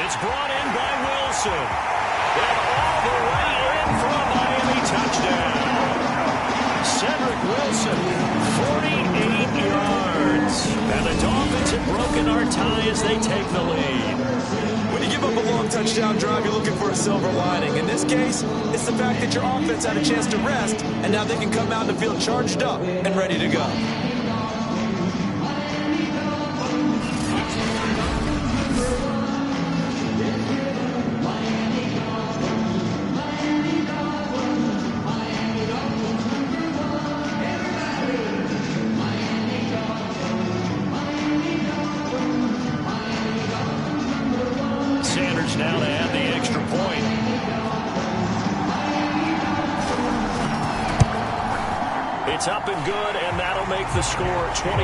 It's brought in by Wilson. And all the way in for a Miami touchdown. Cedric Wilson, 48 yards. And the Dolphins have broken our tie as they take the lead. When you give up a long touchdown drive, you're looking for a silver lining. In this case, it's the fact that your offense had a chance to rest, and now they can come out and feel charged up and ready to go. Now to add the extra point. It's up and good, and that'll make the score 21-14.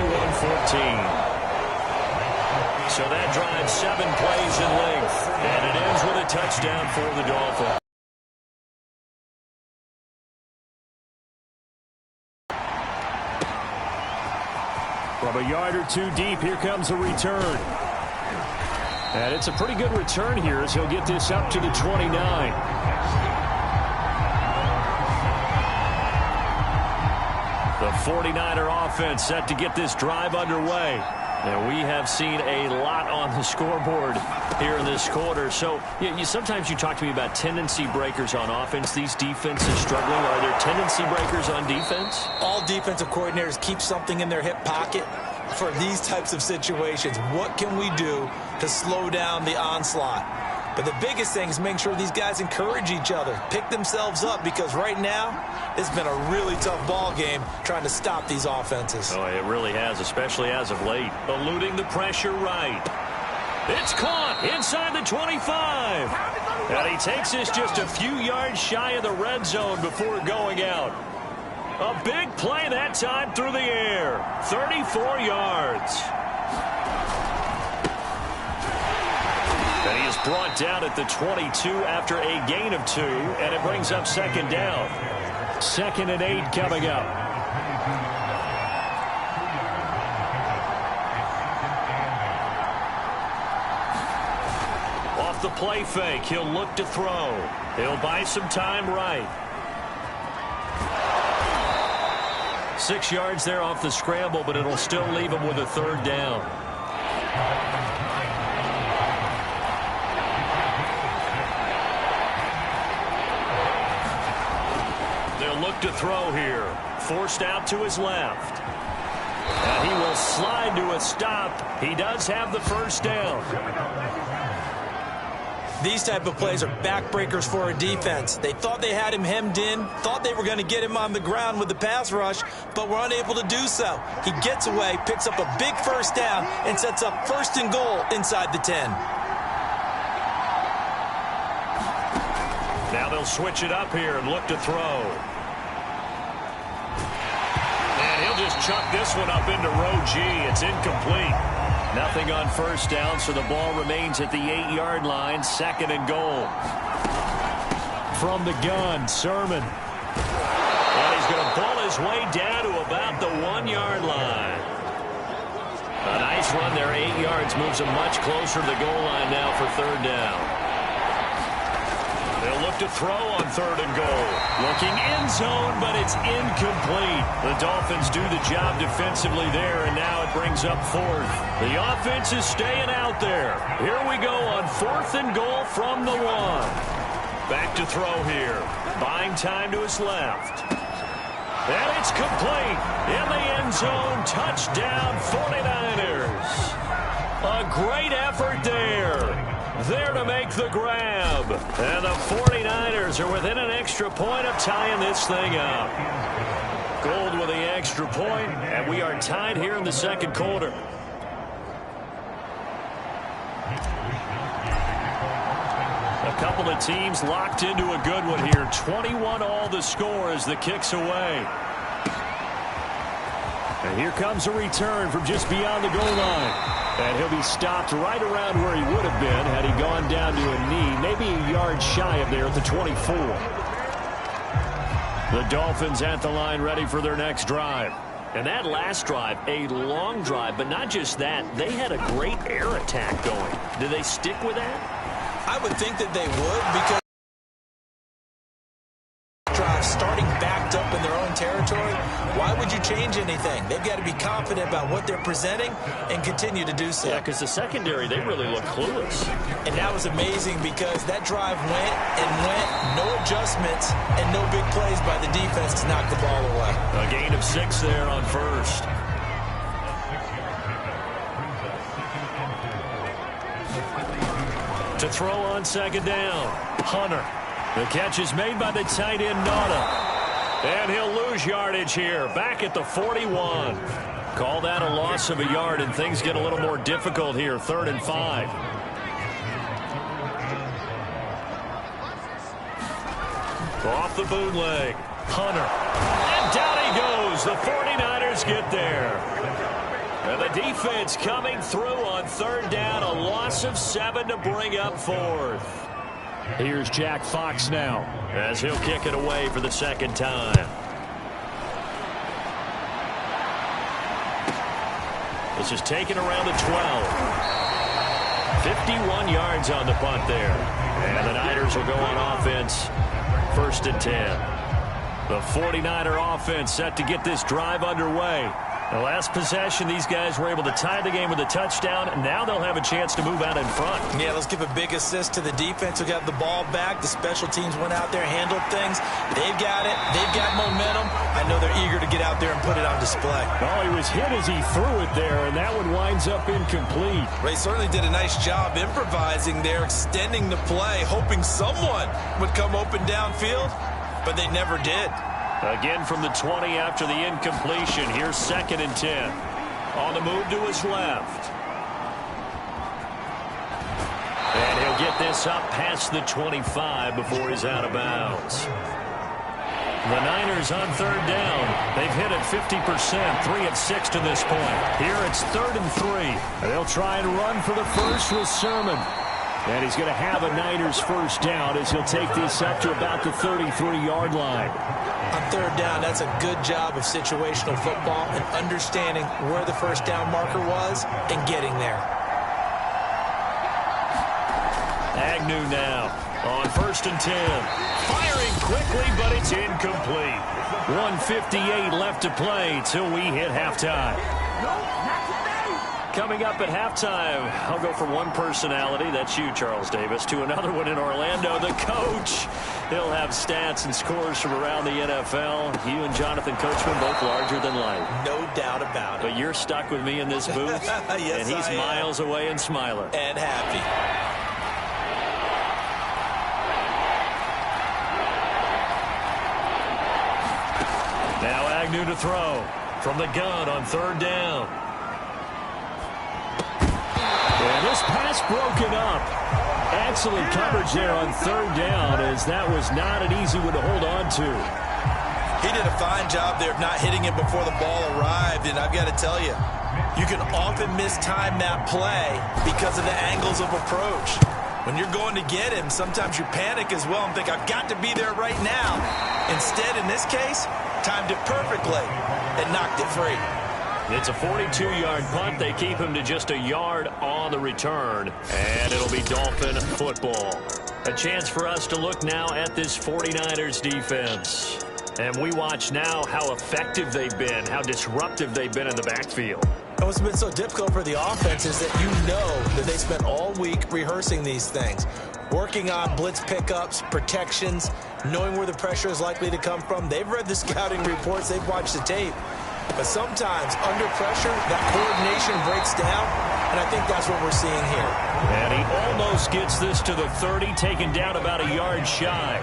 So that drives 7 plays in length, and it ends with a touchdown for the Dolphins. From a yard or two deep, here comes a return. And it's a pretty good return here as he'll get this up to the 29. The 49er offense set to get this drive underway. And we have seen a lot on the scoreboard here in this quarter. So sometimes you talk to me about tendency breakers on offense. These defenses struggling. Are there tendency breakers on defense? All defensive coordinators keep something in their hip pocket for these types of situations. What can we do to slow down the onslaught? But the biggest thing is making sure these guys encourage each other, pick themselves up, because right now it's been a really tough ball game trying to stop these offenses. Oh, it really has, especially as of late. Eluding the pressure right. It's caught inside the 25. And he takes this just a few yards shy of the red zone before going out. A big play that time through the air. 34 yards. And he is brought down at the 22 after a gain of 2, and it brings up second down. 2nd and 8 coming up. Off the play fake, he'll look to throw. He'll buy some time right. 6 yards there off the scramble, but it'll still leave him with a 3rd down. They'll look to throw here. Forced out to his left. And he will slide to a stop. He does have the 1st down. These type of plays are backbreakers for a defense. They thought they had him hemmed in, thought they were going to get him on the ground with the pass rush, but were unable to do so. He gets away, picks up a big 1st down, and sets up 1st and goal inside the 10. Now they'll switch it up here and look to throw. And he'll just chuck this one up into row G. It's incomplete. Nothing on 1st down, so the ball remains at the 8-yard line. 2nd and goal. From the gun, Sermon. And he's going to pull his way down to about the 1-yard line. A nice run there, 8 yards, moves him much closer to the goal line now for 3rd down. They'll look to throw on 3rd and goal. Looking end zone, but it's incomplete. The Dolphins do the job defensively there, and now it brings up 4th. The offense is staying out there. Here we go on 4th and goal from the 1. Back to throw here. Buying time to his left. And it's complete. In the end zone, touchdown 49ers. A great effort there. There to make the grab. And the 49ers are within an extra point of tying this thing up. Gold with the extra point, and we are tied here in the 2nd quarter. A couple of teams locked into a good one here. 21-all the score as the kick's away. And here comes a return from just beyond the goal line. And he'll be stopped right around where he would have been had he gone down to a knee, maybe a yard shy of there at the 24. The Dolphins at the line ready for their next drive. And that last drive, a long drive, but not just that. They had a great air attack going. Do they stick with that? I would think that they would, because starting backed up in their own territory, why would you change anything? They've got to be confident about what they're presenting and continue to do so. Yeah, because the secondary, they really look clueless. And that was amazing because that drive went and went, no adjustments and no big plays by the defense to knock the ball away. A gain of 6 there on first. To throw on second down, Hunter. The catch is made by the tight end, Nauta. And he'll lose yardage here, back at the 41. Call that a loss of a yard, and things get a little more difficult here, 3rd and 5. Off the bootleg, Hunter. And down he goes. The 49ers get there. And the defense coming through on 3rd down, a loss of 7 to bring up 4th. Here's Jack Fox now, as he'll kick it away for the 2nd time. This is taken around the 12. 51 yards on the punt there. And the Niners will go on offense, 1st and 10. The 49er offense set to get this drive underway. The last possession, these guys were able to tie the game with a touchdown, and now they'll have a chance to move out in front. Yeah, let's give a big assist to the defense who got the ball back. The special teams went out there, handled things. They've got it. They've got momentum. I know they're eager to get out there and put it on display. Well, he was hit as he threw it there, and that one winds up incomplete. Ray certainly did a nice job improvising there, extending the play, hoping someone would come open downfield, but they never did. Again from the 20 after the incompletion. Here's 2nd and 10. On the move to his left. And he'll get this up past the 25 before he's out of bounds. The Niners on 3rd down. They've hit it 50%, 3 of 6 to this point. Here it's 3rd and 3. They'll try and run for the first with Sermon. And he's going to have a Niners 1st down as he'll take this up to about the 33-yard line. On 3rd down, that's a good job of situational football and understanding where the 1st down marker was and getting there. Agnew now on 1st and 10. Firing quickly, but it's incomplete. 1:58 left to play till we hit halftime. Coming up at halftime, I'll go from one personality, that's you, Charles Davis, to another one in Orlando, the coach. He'll have stats and scores from around the NFL. You and Jonathan Coachman both larger than life. No doubt about it. But you're stuck with me in this booth, yes, and he's miles away and smiling. And happy. Now Agnew to throw from the gun on 3rd down. And this pass broken up. Excellent coverage there on 3rd down, as that was not an easy one to hold on to. He did a fine job there of not hitting it before the ball arrived, and I've got to tell you, you can often mistime that play because of the angles of approach. When you're going to get him, sometimes you panic as well and think, I've got to be there right now. Instead, in this case, timed it perfectly and knocked it free. It's a 42-yard punt. They keep him to just a yard on the return, and it'll be Dolphin football. A chance for us to look now at this 49ers defense. And we watch now how effective they've been, how disruptive they've been in the backfield. And what's been so difficult for the offense is that you know that they spent all week rehearsing these things, working on blitz pickups, protections, knowing where the pressure is likely to come from. They've read the scouting reports. They've watched the tape. But sometimes, under pressure, that coordination breaks down, and I think that's what we're seeing here. And he almost gets this to the 30, taken down about a yard shy.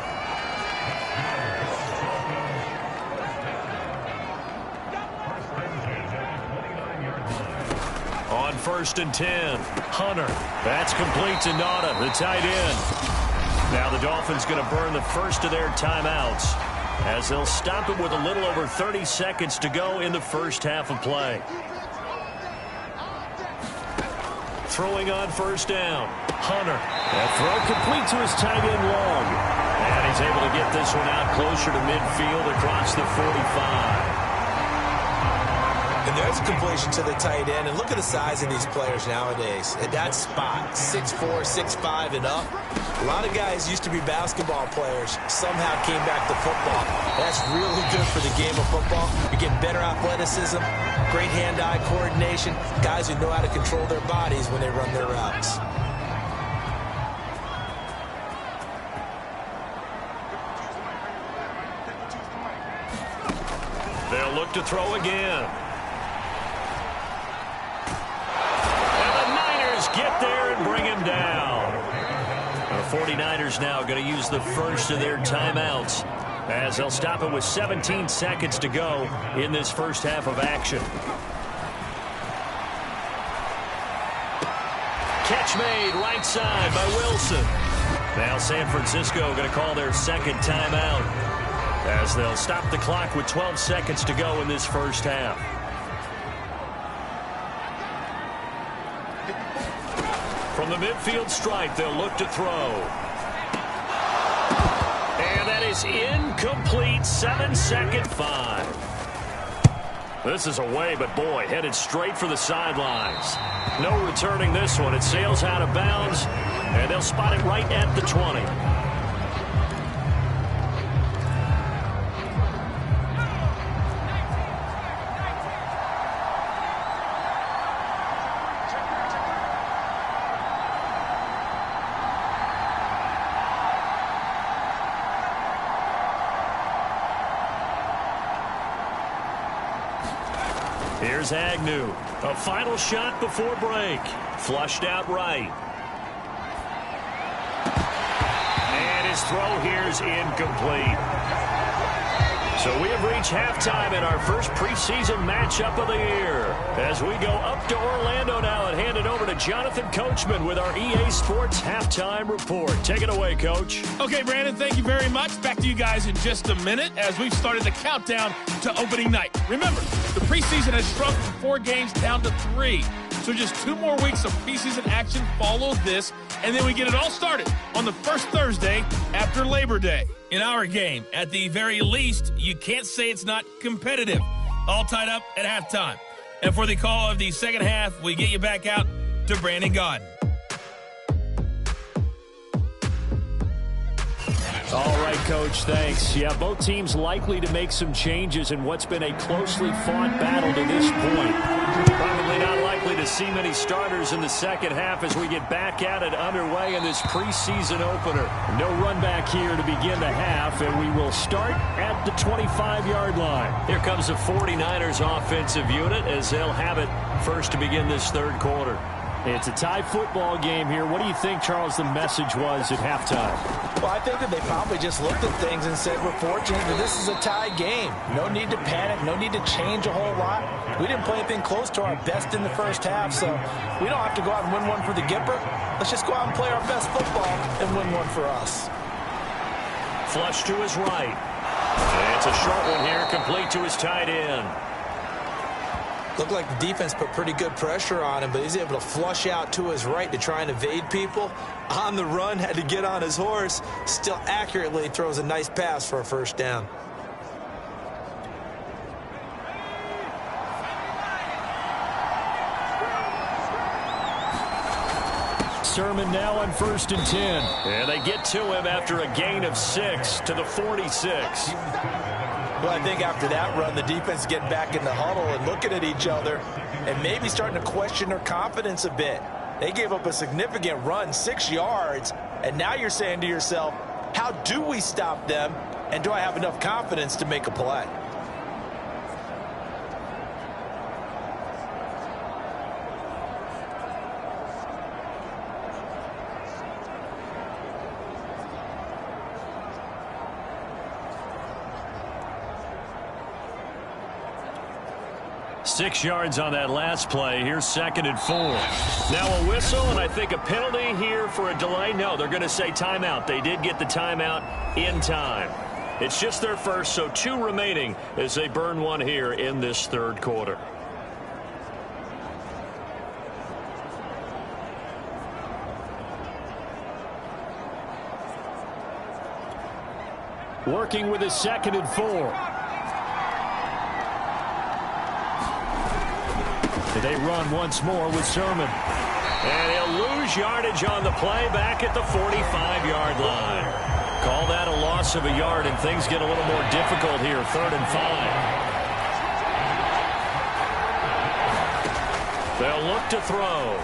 On 1st and 10, Hunter. That's complete to Nauta, the tight end. Now the Dolphins going to burn the first of their timeouts, as they'll stop it with a little over 30 seconds to go in the first half of play. Throwing on 1st down, Hunter. That throw complete to his tight end Long. And he's able to get this one out closer to midfield across the 45. And there's a completion to the tight end. And look at the size of these players nowadays. At that spot, 6'4", 6'5", and up. A lot of guys used to be basketball players, somehow came back to football. That's really good for the game of football. You're getting better athleticism, great hand-eye coordination, guys who know how to control their bodies when they run their routes. They'll look to throw again. And the Niners get there and bring him down. The 49ers now going to use the first of their timeouts as they'll stop it with 17 seconds to go in this first half of action. Catch made right side by Wilson. Now San Francisco going to call their second timeout as they'll stop the clock with 12 seconds to go in this first half. From the midfield stripe, they'll look to throw. And that is incomplete. 7-second five. This is away, but boy, headed straight for the sidelines. No returning this one. It sails out of bounds, and they'll spot it right at the 20. Here's Agnew. A final shot before break. Flushed out right. And his throw here is incomplete. So we have reached halftime in our first preseason matchup of the year. As we go up to Orlando now and hand it over to Jonathan Coachman with our EA Sports Halftime Report. Take it away, Coach. Okay, Brandon, thank you very much. Back to you guys in just a minute as we've started the countdown to opening night. Remember, the preseason has shrunk from 4 games down to 3. So just 2 more weeks of preseason action follow this, and then we get it all started on the first Thursday after Labor Day. In our game, at the very least, you can't say it's not competitive. All tied up at halftime. And for the call of the second half, we get you back out to Brandon Gaudin. All right, Coach, thanks. Yeah, both teams likely to make some changes in what's been a closely fought battle to this point. Probably not likely to see many starters in the second half as we get back at it underway in this preseason opener. No run back here to begin the half, and we will start at the 25-yard line. Here comes the 49ers offensive unit as they'll have it first to begin this third quarter. It's a tie football game here. What do you think, Charles, the message was at halftime? Well, I think that they probably just looked at things and said, we're fortunate that this is a tie game. No need to panic. No need to change a whole lot. We didn't play anything close to our best in the first half, so we don't have to go out and win one for the Gipper. Let's just go out and play our best football and win one for us. Flush to his right. And it's a short one here, complete to his tight end. Looked like the defense put pretty good pressure on him, but he's able to flush out to his right to try and evade people. On the run, had to get on his horse. Still accurately throws a nice pass for a first down. Sermon now on 1st and 10. And they get to him after a gain of 6 to the 46. Well, I think after that run, the defense getting back in the huddle and looking at each other and maybe starting to question their confidence a bit. They gave up a significant run, 6 yards, and now you're saying to yourself, how do we stop them, and do I have enough confidence to make a play? Six yards on that last play. Here's 2nd and 4. Now a whistle, and I think a penalty here for a delay. No, they're going to say timeout. They did get the timeout in time. It's just their first, so 2 remaining as they burn one here in this third quarter. Working with a 2nd and 4. They run once more with Sermon. And he'll lose yardage on the play back at the 45-yard line. Call that a loss of a yard, and things get a little more difficult here, 3rd and 5. They'll look to throw.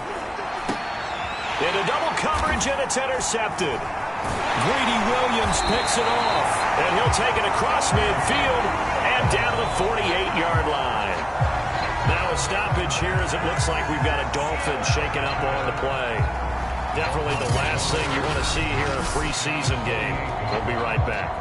Into double coverage, and it's intercepted. Greedy Williams picks it off, and he'll take it across midfield and down to the 48-yard line. Now a stoppage here as it looks like we've got a Dolphin shaking up on the play. Definitely the last thing you want to see here in a preseason game. We'll be right back.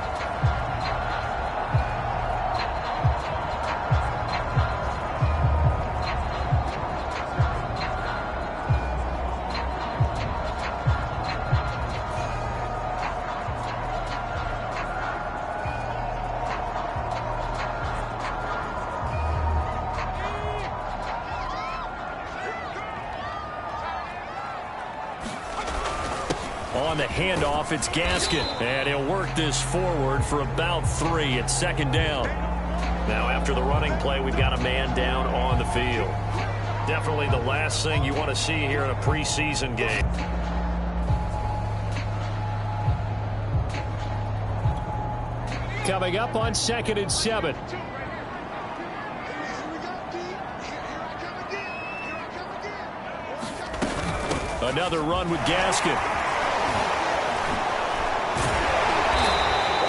On the handoff, it's Gaskin, and he'll work this forward for about 3. It's 2nd down. Now, after the running play, we've got a man down on the field. Definitely the last thing you want to see here in a preseason game. Coming up on 2nd and 7. Another run with Gaskin.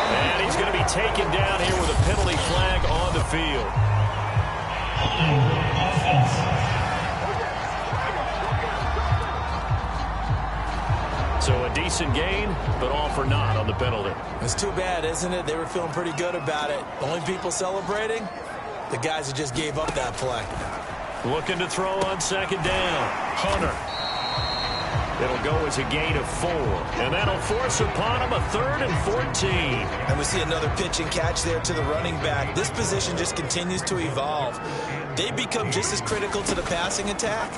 And he's going to be taken down here with a penalty flag on the field. So a decent gain, but all for naught on the penalty. It's too bad, isn't it? They were feeling pretty good about it. Only people celebrating? The guys that just gave up that play. Looking to throw on 2nd down. Hunter. It'll go as a gain of 4. And that'll force upon him a 3rd and 14. And we see another pitch and catch there to the running back. This position just continues to evolve. They become just as critical to the passing attack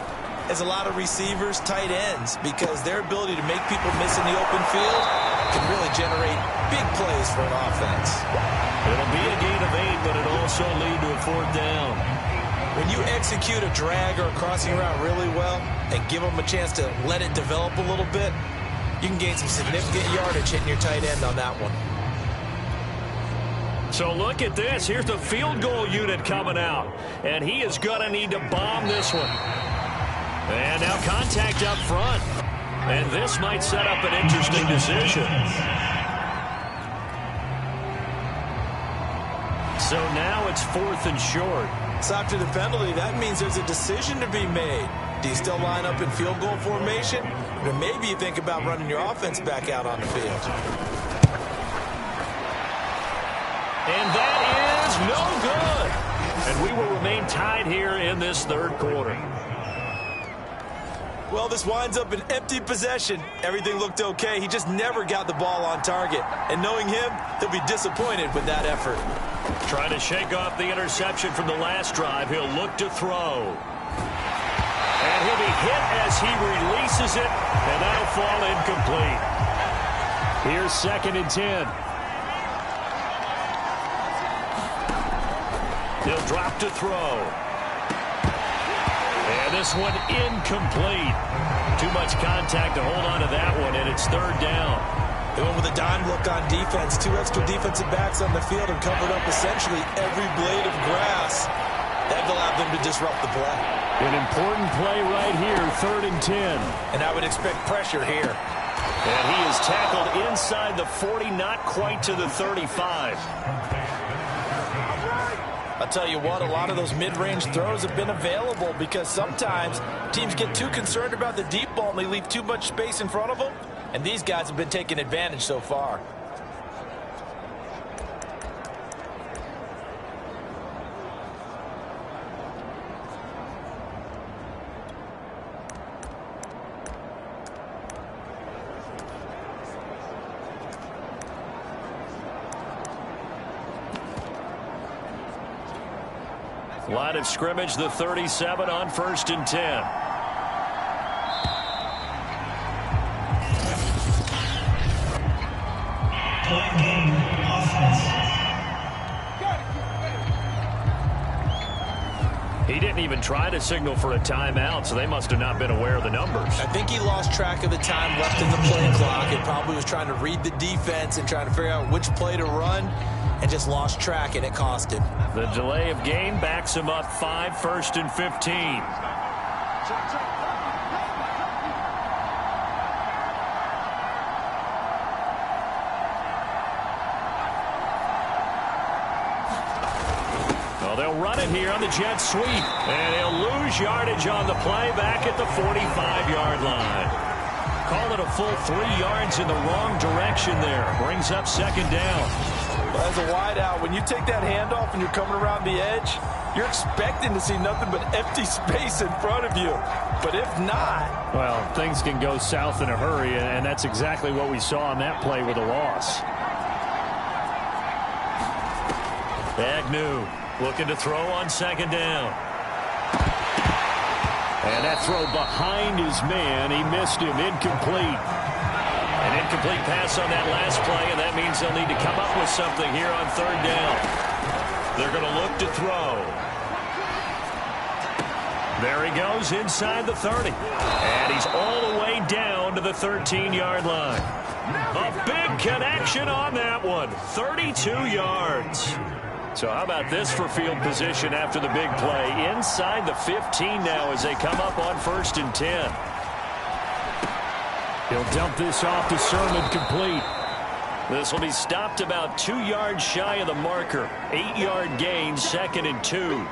as a lot of receivers, tight ends, because their ability to make people miss in the open field can really generate big plays for an offense. It'll be a gain of 8, but it'll also lead to a 4th down. When you execute a drag or a crossing route really well and give them a chance to let it develop a little bit, you can gain some significant yardage hitting your tight end on that one. So look at this. Here's the field goal unit coming out. And he is going to need to bomb this one. And now contact up front. And this might set up an interesting decision. So now it's 4th and short. So after the penalty, that means there's a decision to be made. Do you still line up in field goal formation? Or maybe you think about running your offense back out on the field. And that is no good. And we will remain tied here in this 3rd quarter. Well, this winds up an empty possession. Everything looked okay. He just never got the ball on target. And knowing him, he'll be disappointed with that effort. Trying to shake off the interception from the last drive. He'll look to throw. And he'll be hit as he releases it. And that'll fall incomplete. Here's 2nd and 10. He'll drop to throw. And this one incomplete. Too much contact to hold on to that one, and it's 3rd down. They went with a dime look on defense. 2 extra defensive backs on the field and covered up essentially every blade of grass. That allowed them to disrupt the play. An important play right here, 3rd and 10. And I would expect pressure here. And he is tackled inside the 40, not quite to the 35. I'll tell you what, a lot of those mid-range throws have been available because sometimes teams get too concerned about the deep ball and they leave too much space in front of them. And these guys have been taking advantage so far. Line of scrimmage, the 37 on 1st and 10. He didn't even try to signal for a timeout, so they must have not been aware of the numbers. I think he lost track of the time left in the play clock. He probably was trying to read the defense and trying to figure out which play to run and just lost track, and it cost him. The delay of game backs him up 5, 1st and 15. They'll run it here on the jet sweep, and he'll lose yardage on the play back at the 45-yard line. Call it a full 3 yards in the wrong direction there. Brings up 2nd down. Well, as a wideout, when you take that handoff and you're coming around the edge, you're expecting to see nothing but empty space in front of you. But if not... Well, things can go south in a hurry, and that's exactly what we saw on that play with a loss. Agnew looking to throw on 2nd down. And that throw behind his man. He missed him. Incomplete. An incomplete pass on that last play, and that means they'll need to come up with something here on 3rd down. They're going to look to throw. There he goes inside the 30. And he's all the way down to the 13-yard line. A big connection on that one. 32 yards. So how about this for field position after the big play? Inside the 15 now as they come up on 1st and 10. He'll dump this off to Sermon, complete. This will be stopped about 2 yards shy of the marker. 8-yard gain, 2nd and 2.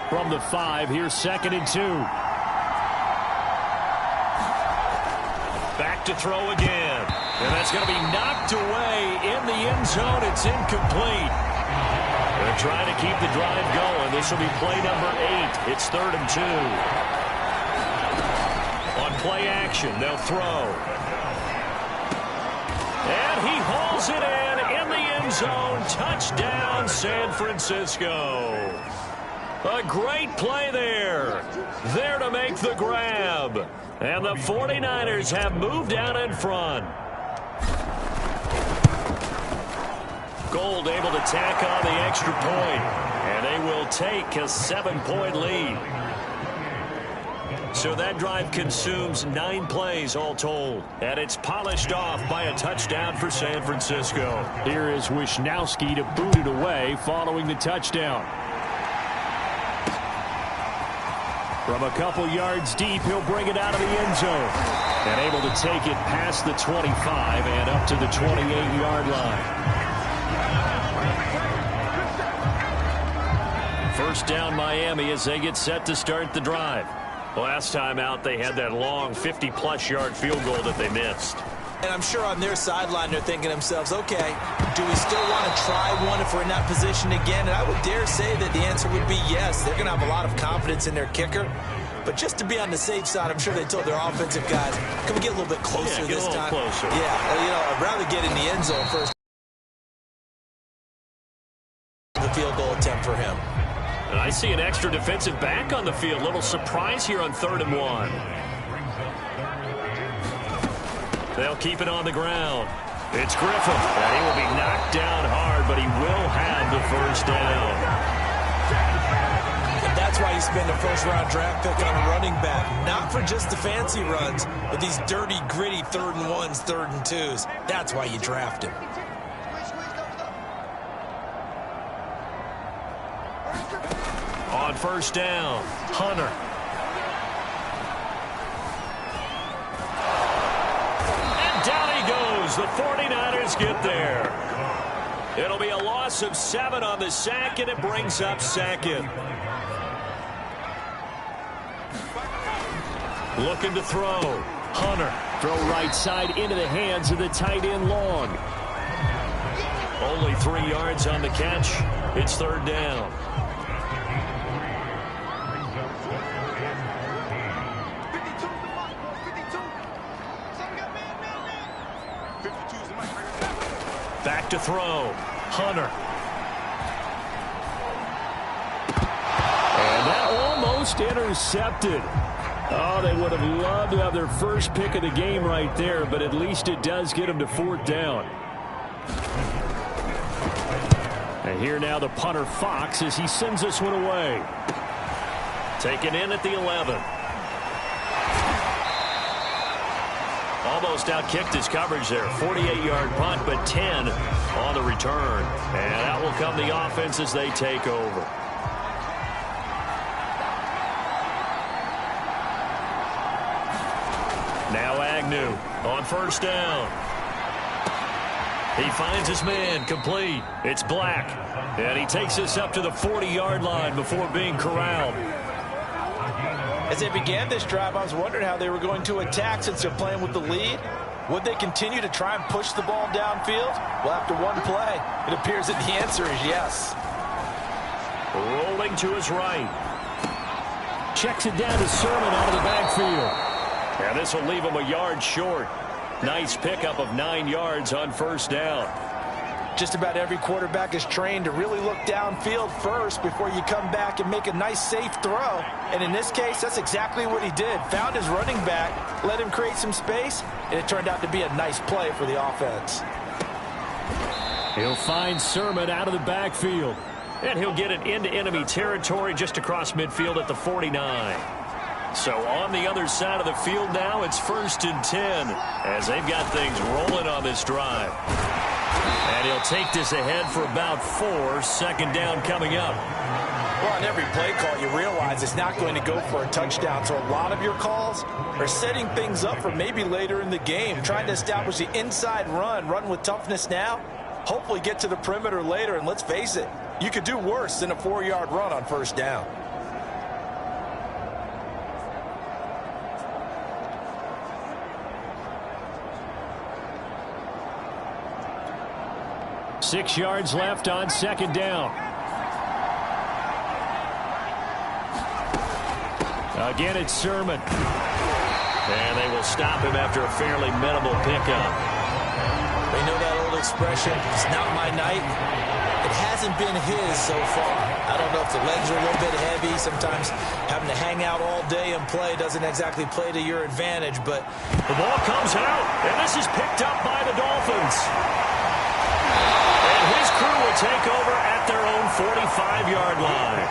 From the 5, here's 2nd and 2. Back to throw again. And that's going to be knocked away in the end zone. It's incomplete. They're trying to keep the drive going. This will be play number 8. It's 3rd and 2. On play action, they'll throw. And he hauls it in the end zone. Touchdown, San Francisco. A great play there. There to make the grab. And the 49ers have moved out in front. Gold able to tack on the extra point, and they will take a 7-point lead. So that drive consumes 9 plays all told, and it's polished off by a touchdown for San Francisco. Here is Wisnowski to boot it away following the touchdown. From a couple yards deep, he'll bring it out of the end zone, and able to take it past the 25 and up to the 28-yard line. 1st down Miami as they get set to start the drive. Last time out, they had that long 50-plus yard field goal that they missed. And I'm sure on their sideline they're thinking to themselves, okay, do we still want to try one if we're in that position again? And I would dare say that the answer would be yes. They're going to have a lot of confidence in their kicker. But just to be on the safe side, I'm sure they told their offensive guys, can we get a little bit closer this time? Closer. Yeah, well, you know, I'd rather get in the end zone first. The field goal attempt for him. And I see an extra defensive back on the field. Little surprise here on 3rd and 1. They'll keep it on the ground. It's Griffin. And he will be knocked down hard, but he will have the 1st down. And that's why you spend a 1st-round draft pick on a running back. Not for just the fancy runs, but these dirty, gritty 3rd and 1s, 3rd and 2s. That's why you draft him. On 1st down, Hunter. And down he goes. The 49ers get there. It'll be a loss of 7 on the sack, and it brings up 2nd. Looking to throw. Hunter. Throw right side into the hands of the tight end Long. Only 3 yards on the catch. It's 3rd down. Back to throw. Hunter. And that almost intercepted. Oh, they would have loved to have their first pick of the game right there, but at least it does get them to 4th down. And here now the punter Fox as he sends this one away. Taken in at the 11. Almost outkicked his coverage there. 48-yard punt, but 10 on the return. And out will come the offense as they take over. Now Agnew on first down. He finds his man, complete. It's Black. And he takes this up to the 40-yard line before being corralled. As they began this drive, I was wondering how they were going to attack since they're playing with the lead. Would they continue to try and push the ball downfield? Well, after one play, it appears that the answer is yes. Rolling to his right. Checks it down to Sermon out of the backfield. And this will leave him a yard short. Nice pickup of 9 yards on first down. Just about every quarterback is trained to really look downfield first before you come back and make a nice, safe throw. And in this case, that's exactly what he did. Found his running back, let him create some space, and it turned out to be a nice play for the offense. He'll find Sermon out of the backfield. And he'll get it into enemy territory just across midfield at the 49. So on the other side of the field now, it's 1st and 10 as they've got things rolling on this drive. And he'll take this ahead for about 4. Second down coming up. Well, on every play call, you realize it's not going to go for a touchdown. So a lot of your calls are setting things up for maybe later in the game, trying to establish the inside run with toughness now, hopefully get to the perimeter later. And let's face it, you could do worse than a 4-yard run on first down. Six yards left on second down. Again, it's Sermon. And they will stop him after a fairly minimal pickup. They know that old expression, it's not my night. It hasn't been his so far. I don't know if the legs are a little bit heavy. Sometimes having to hang out all day and play doesn't exactly play to your advantage. But the ball comes out, and this is picked up by the Dolphins. His crew will take over at their own 45-yard line.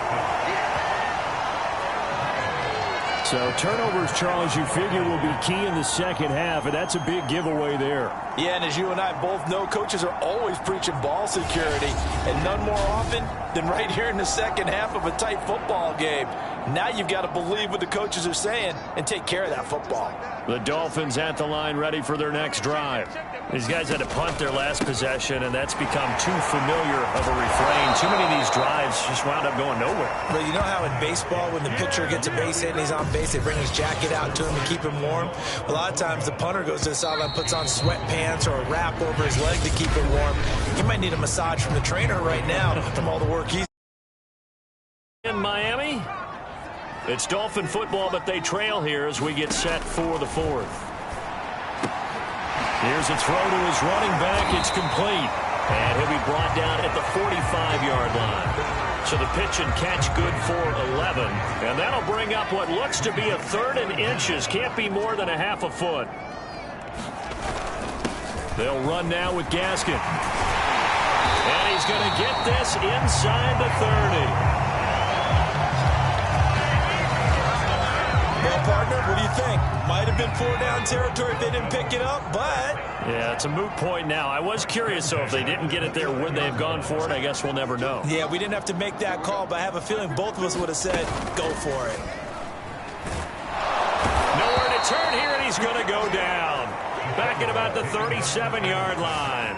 So turnovers, Charles, you figure will be key in the second half, and that's a big giveaway there. Yeah, and as you and I both know, coaches are always preaching ball security, and none more often than right here in the second half of a tight football game. Now you've got to believe what the coaches are saying and take care of that football. The Dolphins at the line ready for their next drive. These guys had to punt their last possession, and that's become too familiar of a refrain. Too many of these drives just wound up going nowhere. But you know how in baseball, when the pitcher gets a base hit and he's on base, they bring his jacket out to him to keep him warm? A lot of times the punter goes to the sideline, puts on sweatpants or a wrap over his leg to keep it warm. He might need a massage from the trainer right now from all the work he's in Miami. It's Dolphin football, but they trail here as we get set for the 4th. Here's a throw to his running back. It's complete. And he'll be brought down at the 45-yard line. So the pitch and catch good for 11. And that'll bring up what looks to be a 3rd and inches. Can't be more than a half a foot. They'll run now with Gaskin. And he's going to get this inside the 30. Well, partner, what do you think? Might have been 4-down territory if they didn't pick it up, but... Yeah, it's a moot point now. I was curious, so if they didn't get it there, would they have gone for it? I guess we'll never know. Yeah, we didn't have to make that call, but I have a feeling both of us would have said, go for it. Nowhere to turn here, and he's going to go down. Back at about the 37-yard line.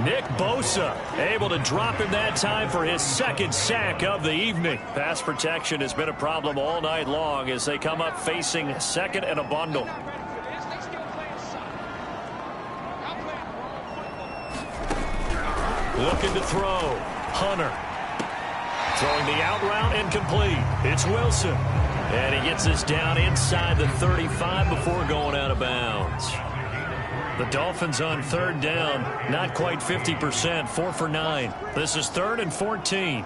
Nick Bosa able to drop him that time for his 2nd sack of the evening. Pass protection has been a problem all night long as they come up facing 2nd and a bundle. Looking to throw. Hunter. Throwing the out route incomplete. It's Wilson. And he gets this down inside the 35 before going out of bounds. The Dolphins on 3rd down, not quite 50%, 4 for 9. This is 3rd and 14.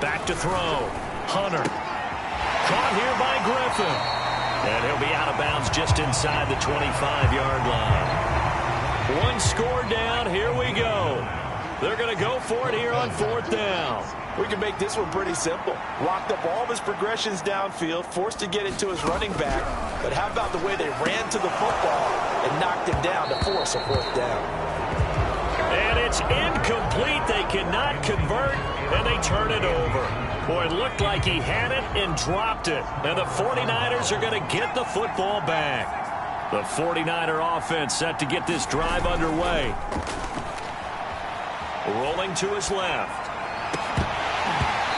Back to throw. Hunter. Caught here by Griffin. And he'll be out of bounds just inside the 25-yard line. One score down, here we go. They're going to go for it here on 4th down. We can make this one pretty simple. Locked up all of his progressions downfield, forced to get it to his running back. But how about the way they ran to the football and knocked him down to force a 4th down? And it's incomplete. They cannot convert, and they turn it over. Boy, it looked like he had it and dropped it. And the 49ers are going to get the football back. The 49er offense set to get this drive underway. Rolling to his left.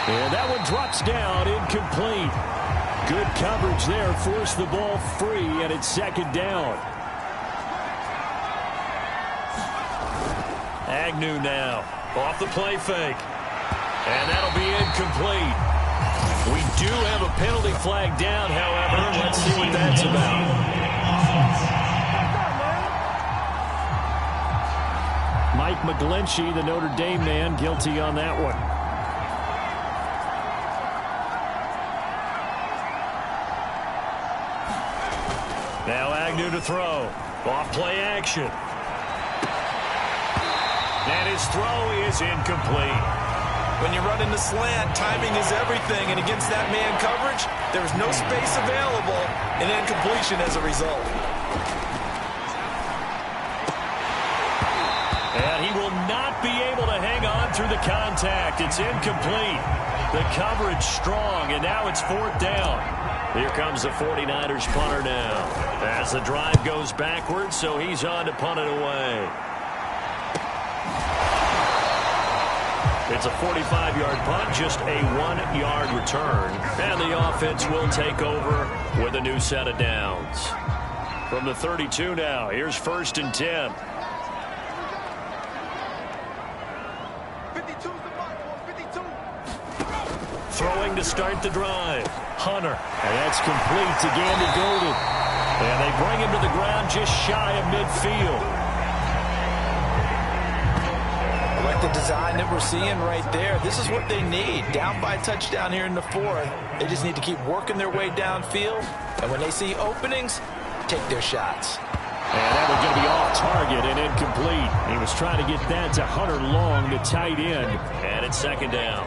And that one drops down, incomplete. Good coverage there, forced the ball free, and it's 2nd down. Agnew now, off the play fake. And that'll be incomplete. We do have a penalty flag down, however. Let's see what that's about. Mike McGlinchey, the Notre Dame man, guilty on that one. Now Agnew to throw. Off play action. And his throw is incomplete. When you run into slant, timing is everything. And against that man coverage, there's no space available. And incompletion as a result. And he will not be able to hang on through the contact. It's incomplete. The coverage strong, and now it's 4th down. Here comes the 49ers punter now. As the drive goes backwards, so he's on to punt it away. It's a 45-yard punt, just a 1-yard return. And the offense will take over with a new set of downs. From the 32 now, here's 1st and 10. Throwing to start the drive. Hunter. And that's complete to Gandy Golden. And they bring him to the ground just shy of midfield. I like the design that we're seeing right there. This is what they need. Down by a touchdown here in the 4th. They just need to keep working their way downfield. And when they see openings, take their shots. And that one's going to be off target and incomplete. He was trying to get that to Hunter Long, the tight end. And it's 2nd down.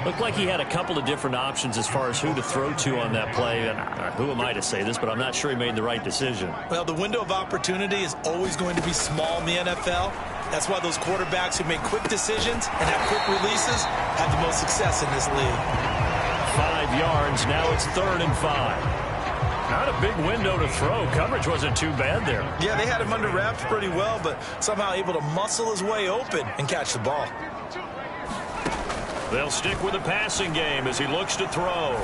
Looked like he had a couple of different options as far as who to throw to on that play. And who am I to say this, but I'm not sure he made the right decision. Well, the window of opportunity is always going to be small in the NFL. That's why those quarterbacks who make quick decisions and have quick releases have the most success in this league. 5 yards. Now it's 3rd and 5. Not a big window to throw. Coverage wasn't too bad there. Yeah, they had him under wraps pretty well, but somehow able to muscle his way open and catch the ball. They'll stick with the passing game as he looks to throw.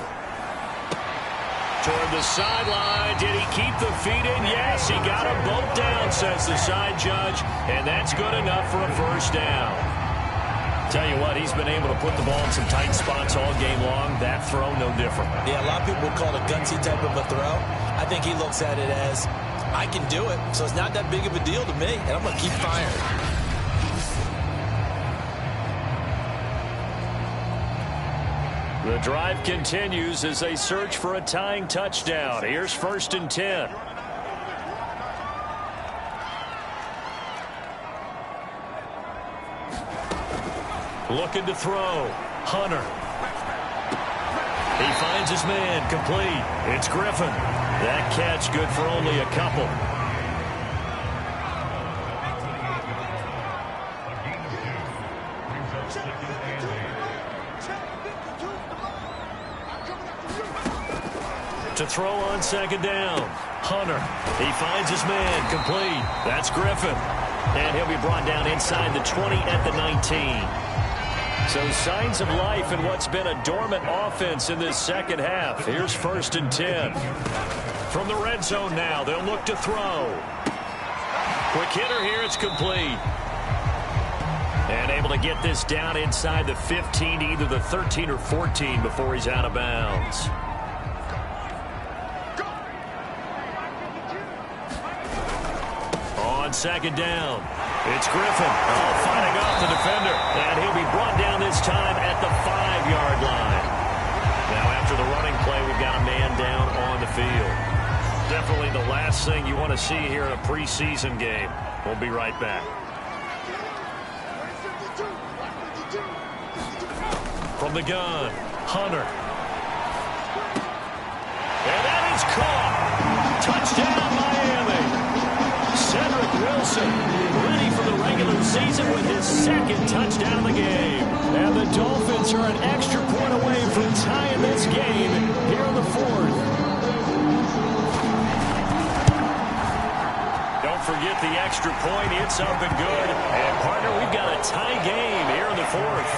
Toward the sideline. Did he keep the feet in? Yes, he got them both down, says the side judge. And that's good enough for a 1st down. Tell you what, he's been able to put the ball in some tight spots all game long. That throw, no different. Yeah, a lot of people would call it a gutsy type of a throw. I think he looks at it as, I can do it, so it's not that big of a deal to me, and I'm going to keep firing. The drive continues as they search for a tying touchdown. Here's 1st and 10. Looking to throw. Hunter. He finds his man, complete. It's Griffin. That catch good for only a couple. To throw on 2nd down. Hunter. He finds his man, complete. That's Griffin. And he'll be brought down inside the 20 at the 19. So signs of life in what's been a dormant offense in this 2nd half. Here's 1st and 10. From the red zone now, they'll look to throw. Quick hitter here, it's complete. And able to get this down inside the 15, either the 13 or 14 before he's out of bounds. On 2nd down, it's Griffin. Oh, fighting off the defender. And he'll be brought down this time at the 5-yard line. Now after the running play, we've got a man down on the field. Definitely the last thing you want to see here in a preseason game. We'll be right back. From the gun, Hunter. And that is caught. Touchdown, Miami. Cedric Wilson ready for the regular season with his second touchdown of the game. And the Dolphins are an extra point away from tying this game here in the fourth. Don't forget the extra point. It's up and good. And, partner, we've got a tie game here in the fourth.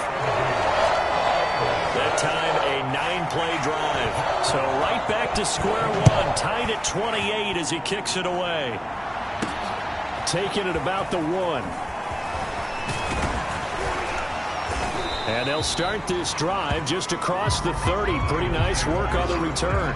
That time, a 9-play drive. So right back to square one, tied at 28 as he kicks it away. Taking it about the 1. And they'll start this drive just across the 30. Pretty nice work on the return.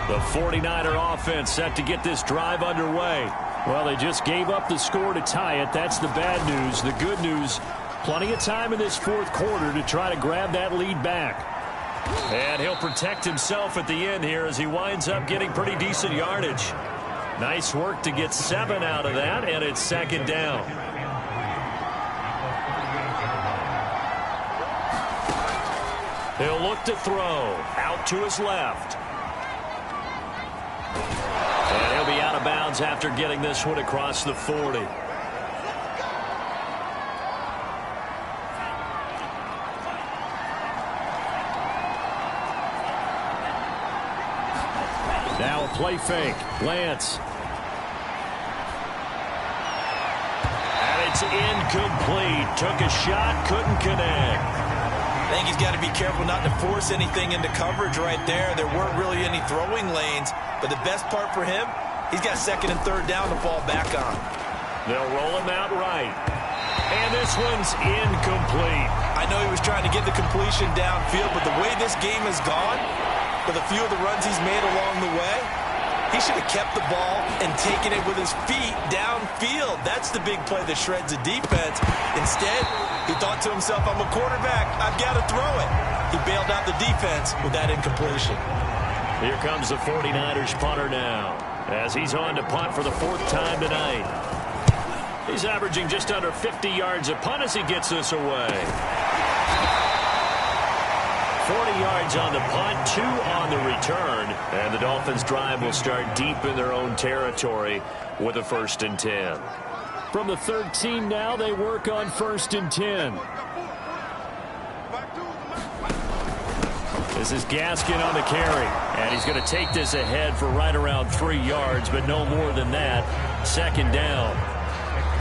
The 49er offense set to get this drive underway. Well, they just gave up the score to tie it. That's the bad news. The good news, plenty of time in this fourth quarter to try to grab that lead back. And he'll protect himself at the end here as he winds up getting pretty decent yardage. Nice work to get 7 out of that, and it's second down. He'll look to throw. Out to his left. And he'll be out of bounds after getting this one across the 40. Now a play fake. Lance. And it's incomplete. Took a shot, couldn't connect. I think he's got to be careful not to force anything into coverage right there. There weren't really any throwing lanes. But the best part for him, he's got second and third down to fall back on. They'll roll him out right. And this one's incomplete. I know he was trying to get the completion downfield, but the way this game has gone, with a few of the runs he's made along the way, he should have kept the ball and taken it with his feet downfield. That's the big play that shreds the defense. Instead, he thought to himself, I'm a quarterback. I've got to throw it. He bailed out the defense with that incompletion. Here comes the 49ers punter now, as he's on to punt for the 4th time tonight. He's averaging just under 50 yards a punt as he gets this away. 40 yards on the punt, 2 on the return, and the Dolphins' drive will start deep in their own territory with a 1st and 10. From the 13 now, they work on 1st and 10. This is Gaskin on the carry, and he's going to take this ahead for right around 3 yards, but no more than that. 2nd down.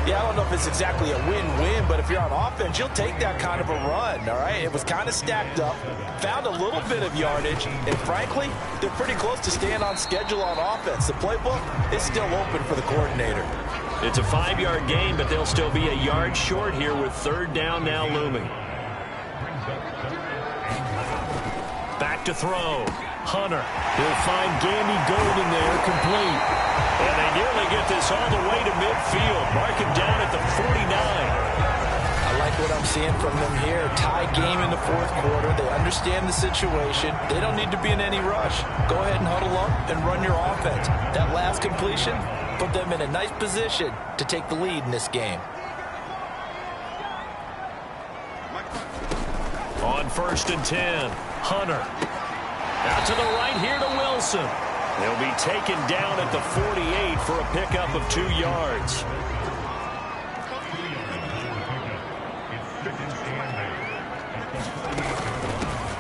Yeah, I don't know if it's exactly a win-win, but if you're on offense, you'll take that kind of a run, all right? It was kind of stacked up, found a little bit of yardage, and frankly, they're pretty close to staying on schedule on offense. The playbook is still open for the coordinator. It's a 5-yard gain, but they'll still be a yard short here with 3rd down now looming. Back to throw. Hunter. He'll find Gandy Golden there, complete. And they nearly get this all the way to midfield. Mark him down at the 49. I like what I'm seeing from them here. Tie game in the 4th quarter. They understand the situation. They don't need to be in any rush. Go ahead and huddle up and run your offense. That last completion put them in a nice position to take the lead in this game. On 1st and 10, Hunter. Out to the right here to Wilson. He'll be taken down at the 48 for a pickup of 2 yards.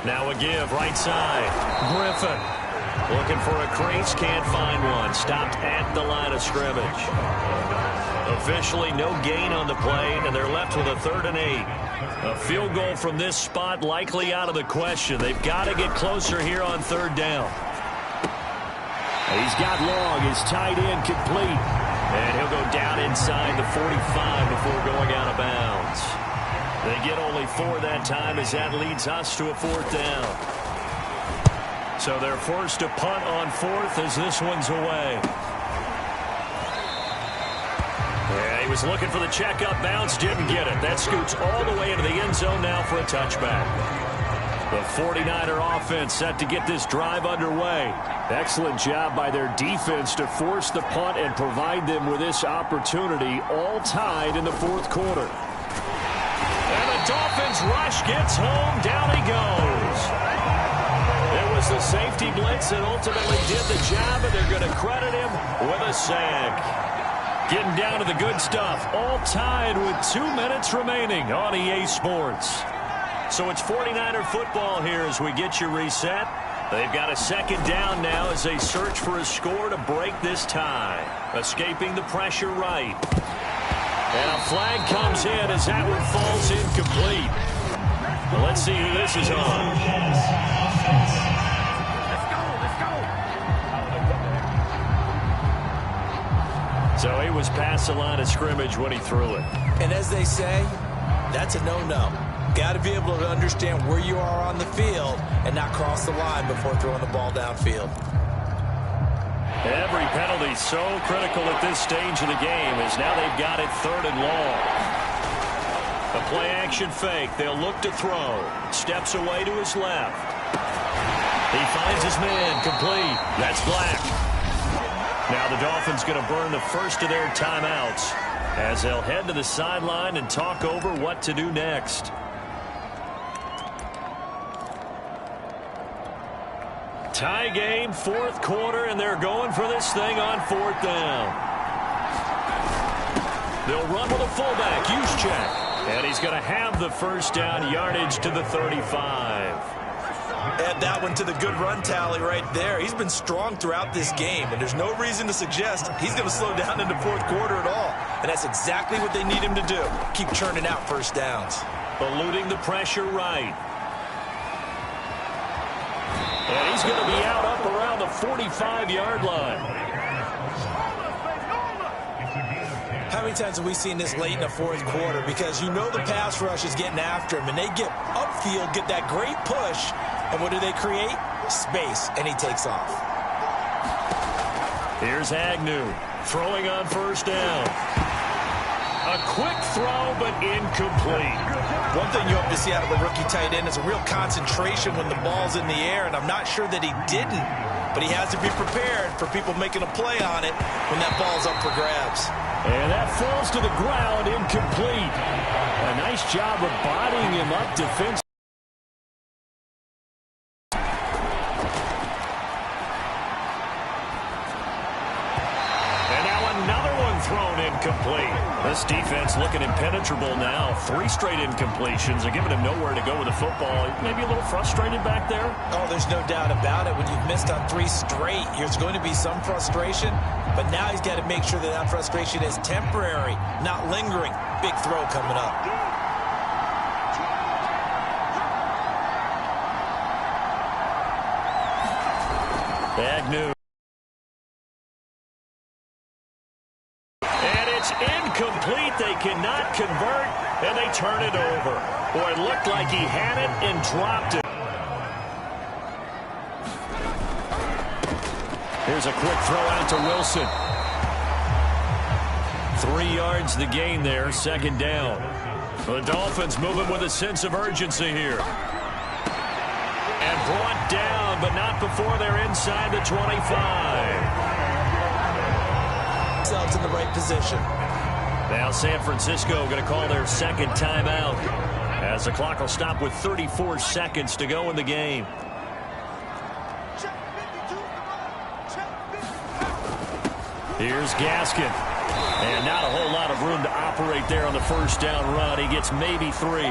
Now a give, right side. Griffin. Looking for a crease, can't find one. Stopped at the line of scrimmage. Officially no gain on the play, and they're left with a 3rd and 8. A field goal from this spot likely out of the question. They've got to get closer here on 3rd down. He's got long. His tight end complete. And he'll go down inside the 45 before going out of bounds. They get only 4 that time as that leads us to a 4th down. So they're forced to punt on 4th as this one's away. Yeah, he was looking for the checkup bounce, didn't get it. That scoots all the way into the end zone now for a touchback. The 49er offense set to get this drive underway. Excellent job by their defense to force the punt and provide them with this opportunity, all tied in the 4th quarter. the Dolphins rush, gets home, down he goes. It was the safety blitz that ultimately did the job, and they're going to credit him with a sack. Getting down to the good stuff, all tied with 2 minutes remaining on EA Sports. So it's 49er football here as we get you reset. They've got a second down now as they search for a score to break this tie. Escaping the pressure right. And a flag comes in as that one falls incomplete. Well, let's see who this is on. So he was past the line of scrimmage when he threw it. And as they say, that's a no-no. Got to be able to understand where you are on the field and not cross the line before throwing the ball downfield. Every penalty so critical at this stage of the game as now they've got it 3rd and long. A play-action fake. They'll look to throw. Steps away to his left. He finds his man. Complete. That's Black. Now the Dolphins going to burn the first of their timeouts as they'll head to the sideline and talk over what to do next. Tie game, 4th quarter, and they're going for this thing on 4th down. They'll run with a fullback, Juszczyk, and he's going to have the first down, yardage to the 35. Add that one to the good run tally right there. He's been strong throughout this game, and there's no reason to suggest he's going to slow down in the 4th quarter at all. And that's exactly what they need him to do. Keep churning out first downs. Eluding the pressure right. And he's going to be out up around the 45-yard line. How many times have we seen this late in the 4th quarter? Because you know the pass rush is getting after him, and they get upfield, get that great push, and what do they create? Space, and he takes off. Here's Agnew throwing on first down. A quick throw, but incomplete. One thing you hope to see out of a rookie tight end is a real concentration when the ball's in the air, and I'm not sure that he didn't, but he has to be prepared for people making a play on it when that ball's up for grabs. And that falls to the ground, incomplete. A nice job of bodying him up defensively. Thrown incomplete. This defense looking impenetrable now. 3 straight incompletions are giving him nowhere to go with the football. Maybe a little frustrated back there. Oh, there's no doubt about it. When you've missed on 3 straight, there's going to be some frustration. But now he's got to make sure that that frustration is temporary, not lingering. Big throw coming up. Agnew. Incomplete. They cannot convert, and they turn it over. Boy, it looked like he had it and dropped it. Here's a quick throw out to Wilson. 3 yards the gain there, 2nd down. The Dolphins moving with a sense of urgency here. And brought down, but not before they're inside the 25. Themselves in the right position. Now San Francisco going to call their 2nd timeout as the clock will stop with 34 seconds to go in the game. Here's Gaskin. And not a whole lot of room to operate there on the first down run. He gets maybe 3.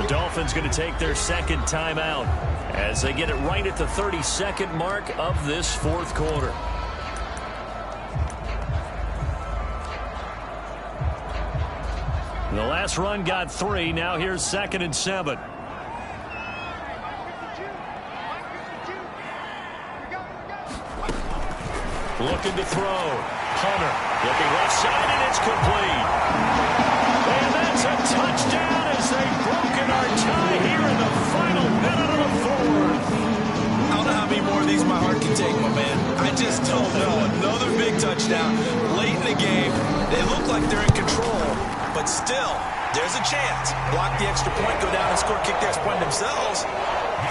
The Dolphins going to take their 2nd timeout as they get it right at the 32nd mark of this 4th quarter. The last run got 3. Now here's 2nd and 7. Looking to throw. Hunter looking left side, and it's complete. And that's a touchdown as they've broken our tie here in the final minute of the 4th. I don't know how many more of these my heart can take, my man. I just don't know. Another big touchdown late in the game. They look like they're in control. But still, there's a chance. Block the extra point, go down and score, kick the extra point themselves.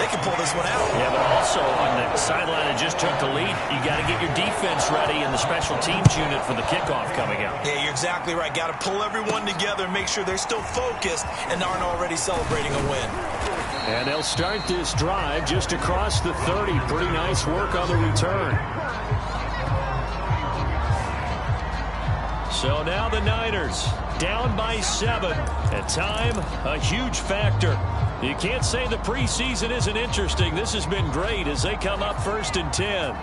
they can pull this one out. Yeah, but also on the sideline that just took the lead, you got to get your defense ready in the special teams unit for the kickoff coming out. Yeah, you're exactly right. Got to pull everyone together and make sure they're still focused and aren't already celebrating a win. And they'll start this drive just across the 30. Pretty nice work on the return. So now the Niners down by 7. At time, a huge factor. You can't say the preseason isn't interesting. This has been great as they come up 1st and 10.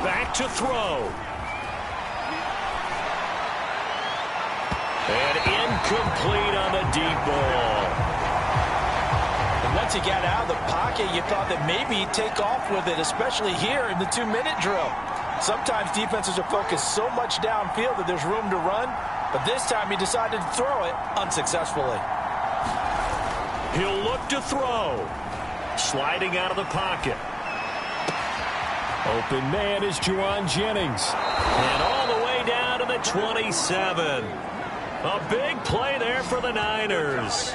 Back to throw. And incomplete on the deep ball. And once he got out of the pocket, you thought that maybe he'd take off with it, especially here in the 2-minute drill. Sometimes defenses are focused so much downfield that there's room to run, but this time he decided to throw it unsuccessfully. He'll look to throw. Sliding out of the pocket. Open man is Juwan Jennings. And all the way down to the 27. A big play there for the Niners.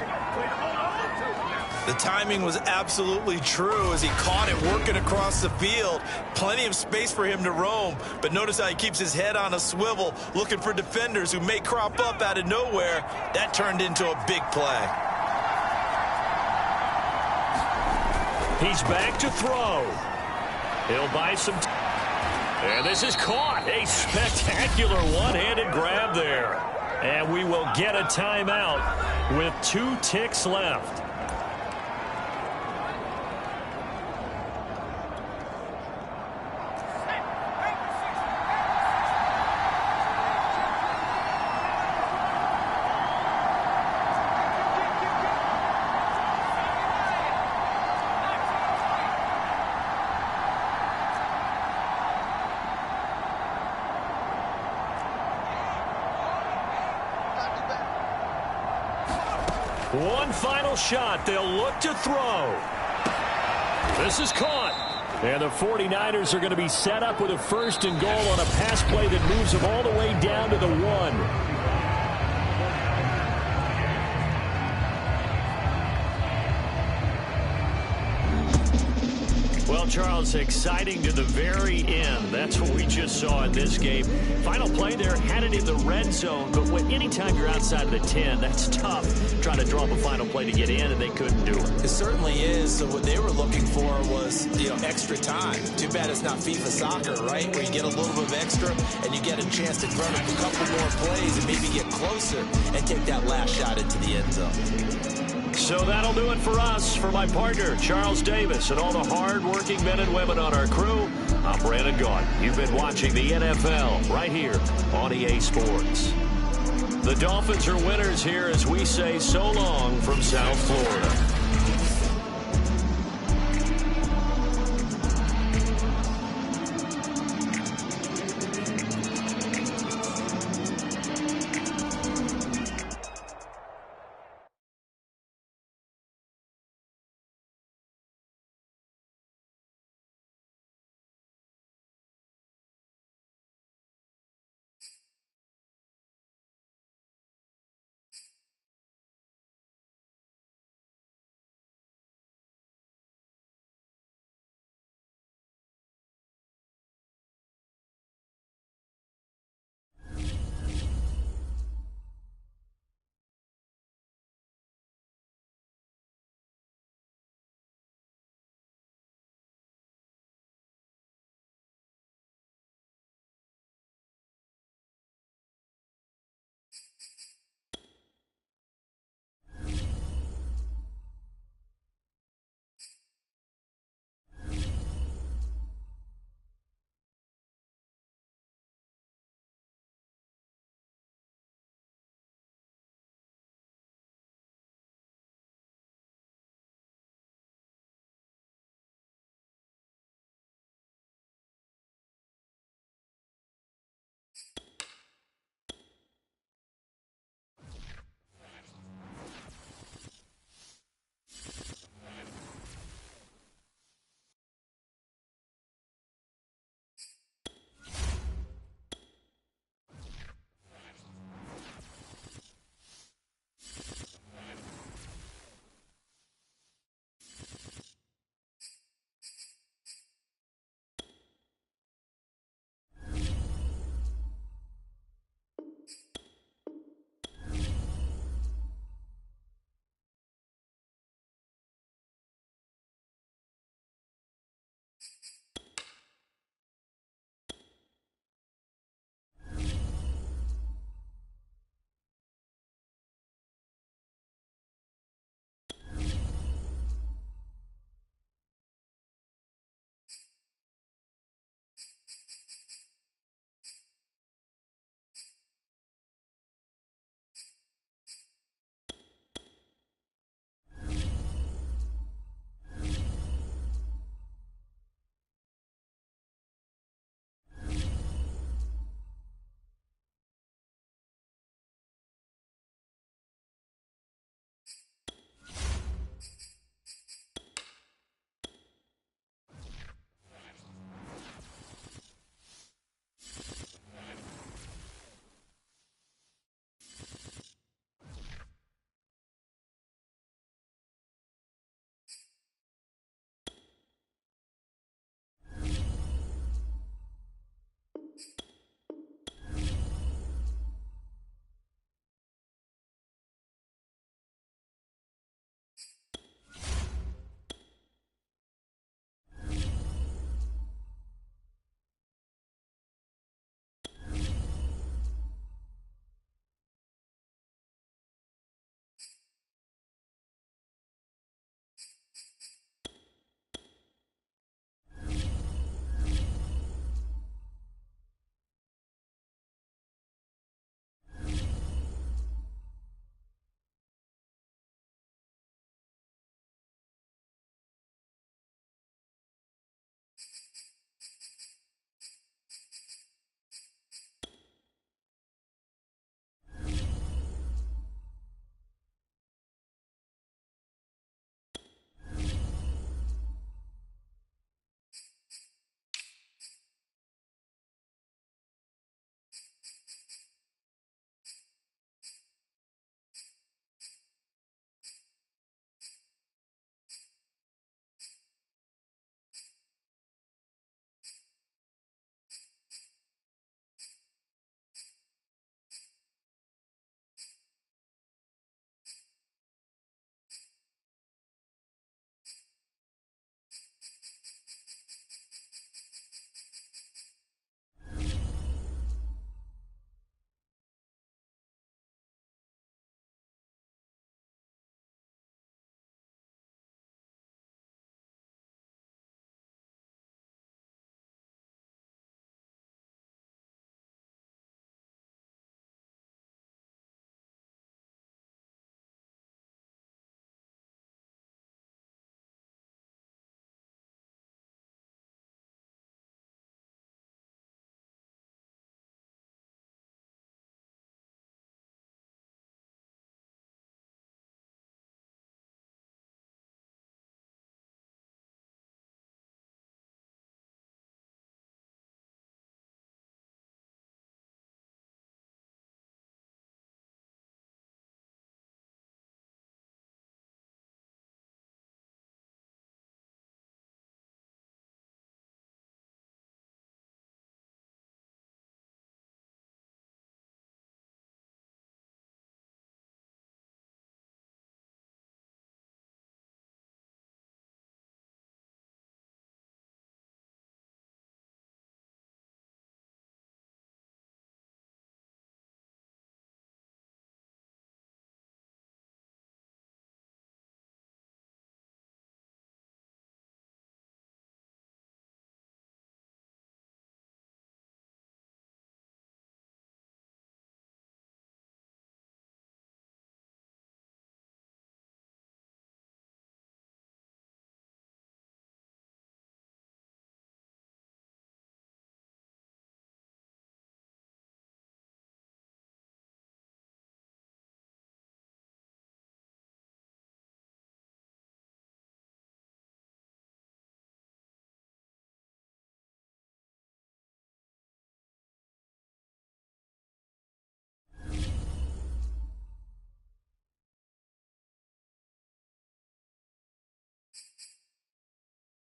The timing was absolutely true as he caught it working across the field. Plenty of space for him to roam, but notice how he keeps his head on a swivel looking for defenders who may crop up out of nowhere. That turned into a big play. He's back to throw. He'll buy some time. And this is caught. A spectacular one-handed grab there. And we will get a timeout with 2 ticks left. One final shot. They'll look to throw. This is caught. And the 49ers are going to be set up with a 1st and goal on a pass play that moves them all the way down to the 1. Well, Charles, exciting to the very end. That's what we just saw in this game. Final play there, had it in the red zone, but anytime you're outside of the 10, that's tough trying to draw up a final play to get in, and they couldn't do it. It certainly is. So what they were looking for was, extra time. Too bad it's not FIFA soccer, right? Where you get a little bit of extra and you get a chance to run a couple more plays and maybe get closer and take that last shot into the end zone. So that'll do it for us. For my partner, Charles Davis, and all the hard-working men and women on our crew, I'm Brandon Gaudin. You've been watching the NFL right here on EA Sports. The Dolphins are winners here as we say so long from South Florida.